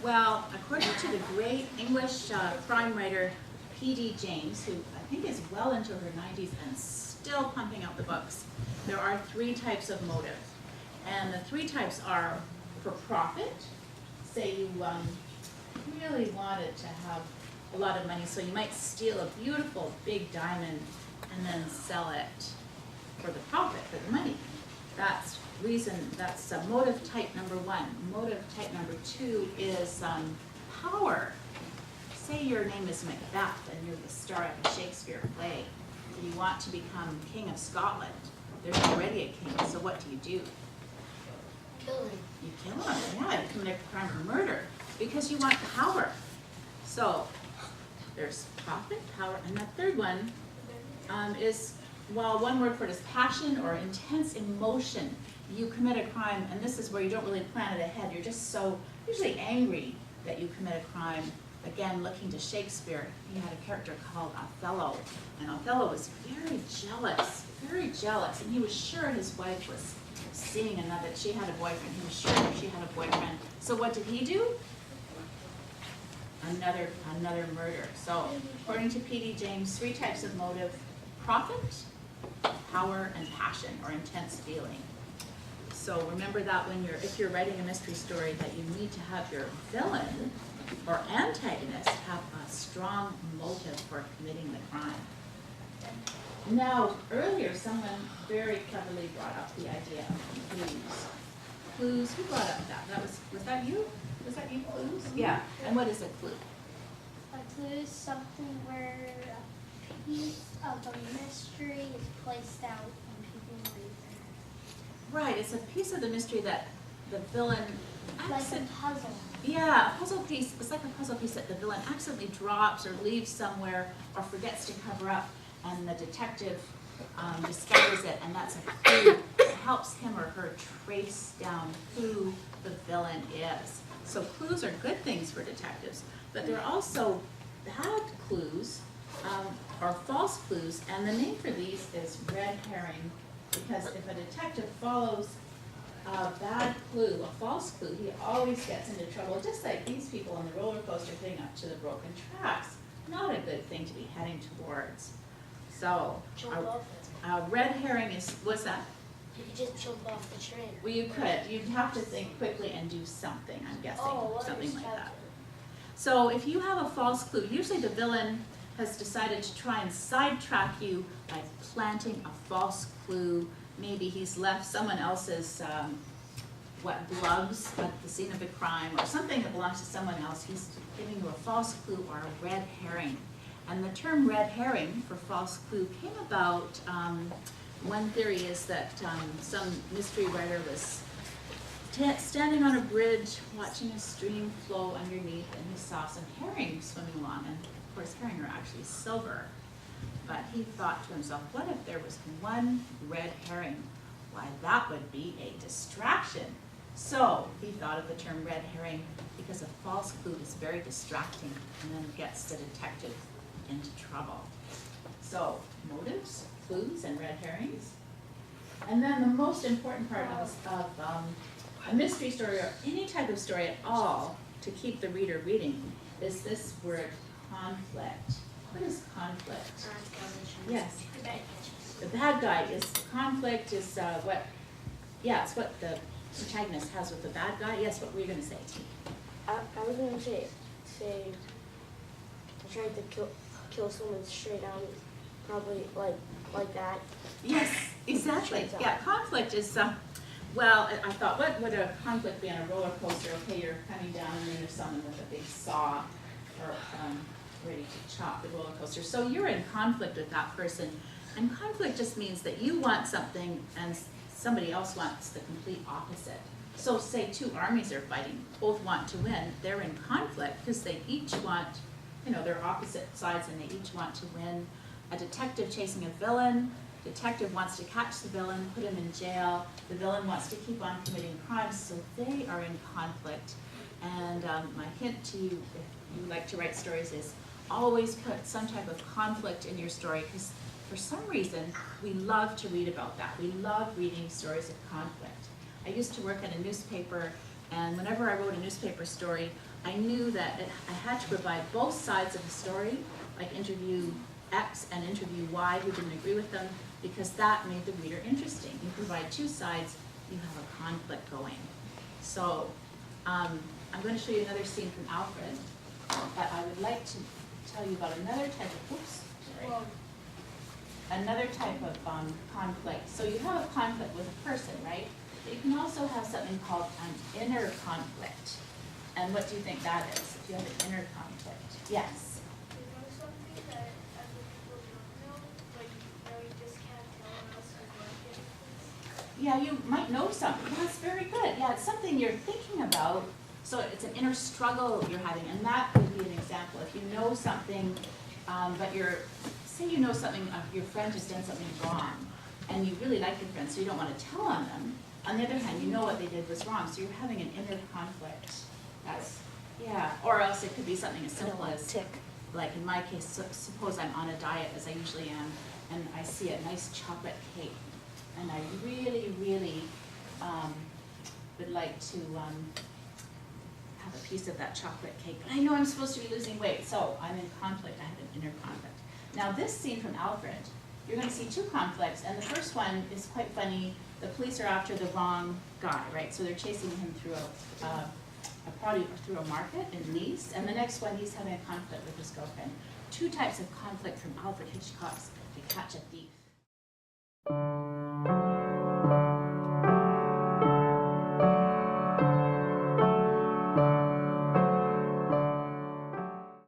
Well, according to the great English crime writer P.D. James, who I think is well into her 90s and still pumping out the books, there are 3 types of motive. And the 3 types are for profit. Say you really wanted to have a lot of money, so you might steal a beautiful big diamond and then sell it for the profit, for the money. That's motive type number 1. Motive type number 2 is power. Say your name is Macbeth and you're the star of a Shakespeare play. You want to become King of Scotland. There's already a king, so what do? Kill him. You kill him, yeah, you commit a crime of murder because you want power. So there's profit, power, and the third one is, well, one word for it is passion or intense emotion. You commit a crime, and this is where you don't really plan it ahead. You're just so usually angry that you commit a crime. Again, looking to Shakespeare, he had a character called Othello, and Othello was very jealous, and he was sure his wife was seeing another, she had a boyfriend, he was sure she had a boyfriend. So what did he do? Another murder. So according to P.D. James, 3 types of motive: profit, power, and passion, or intense feeling. So remember that if you're writing a mystery story, that you need to have your villain or antagonist have a strong motive for committing the crime. Now, earlier someone very cleverly brought up the idea of clues. Clues, who brought up that? Was that you? Was that you, clues? Yeah, and what is a clue? A clue is something where a piece of a mystery is placed out and people read it. Right, it's a piece of the mystery that the villain Like a puzzle. Yeah, a puzzle piece. It's like a puzzle piece that the villain accidentally drops or leaves somewhere or forgets to cover up, and the detective discovers it, and that's a clue that helps him or her trace down who the villain is. So clues are good things for detectives, but there are also bad clues or false clues, and the name for these is red herring, because if a detective follows a bad clue, a false clue, he always gets into trouble, just like these people on the roller coaster heading up to the broken tracks. Not a good thing to be heading towards. So, red herring is, what's that? You could just jump off the train. Well, you could. You'd have to think quickly and do something, I'm guessing, something like that. So if you have a false clue, usually the villain has decided to try and sidetrack you by planting a false clue. Maybe he's left someone else's gloves at the scene of the crime, or something that belongs to someone else. He's giving you a false clue or a red herring. And the term red herring for false clue came about, one theory is that some mystery writer was standing on a bridge watching a stream flow underneath, and he saw some herring swimming along, and of course herring are actually silver. But he thought to himself, what if there was one red herring? Why, that would be a distraction. So he thought of the term red herring because a false clue is very distracting and then gets the detective into trouble. So motives, clues, and red herrings. And then the most important part of a mystery story, or any type of story at all, to keep the reader reading, is this word conflict. What is conflict? Yes. The bad guy is, conflict is it's what the protagonist has with the bad guy. Yes, what were you going to say? I was going to say trying to kill someone straight on, probably like that. Yes, exactly. Yeah, conflict is, well, I thought, what would a conflict be on a roller coaster? Okay, you're coming down and then there's someone with a big saw or ready to chop the roller coaster. So you're in conflict with that person. And conflict just means that you want something and somebody else wants the complete opposite. So say 2 armies are fighting, both want to win. They're in conflict because they each want, they're opposite sides and they each want to win. A detective chasing a villain. Detective wants to catch the villain, put him in jail. The villain wants to keep on committing crimes, so they are in conflict. And my hint to you, if you like to write stories, is always put some type of conflict in your story, because for some reason, we love to read about that. We love reading stories of conflict. I used to work at a newspaper, and whenever I wrote a newspaper story, I knew that I had to provide both sides of the story, like interview X and interview Y who didn't agree with them, because that made the reader interesting. You provide two sides, you have a conflict going. So I'm going to show you another scene from Alfred, but I would like to tell you about another type of, another type of conflict. So you have a conflict with a person, right? But you can also have something called an inner conflict. And what do you think that is, if you have an inner conflict? Yes? You know something that other people don't know, but you just can't tell unless you work it. Yeah, you might know something. That's very good. Yeah, it's something you're thinking about. So it's an inner struggle you're having, and that would be an example. If you know something, but say you know something, your friend has done something wrong, and you really like your friend, so you don't want to tell on them. On the other hand, you know what they did was wrong, so you're having an inner conflict. That's, yeah, or else it could be something as simple as, tick. like in my case, suppose I'm on a diet, as I usually am, and I see a nice chocolate cake, and I really, really would like to have a piece of that chocolate cake, but I know I'm supposed to be losing weight, so I'm in conflict. I have an inner conflict. Now this scene from Alfred, you're going to see two conflicts, and the first one is quite funny. The police are after the wrong guy, right? So they're chasing him through probably through a market in Nice, and the next one he's having a conflict with his girlfriend. Two types of conflict from Alfred Hitchcock's To Catch a Thief.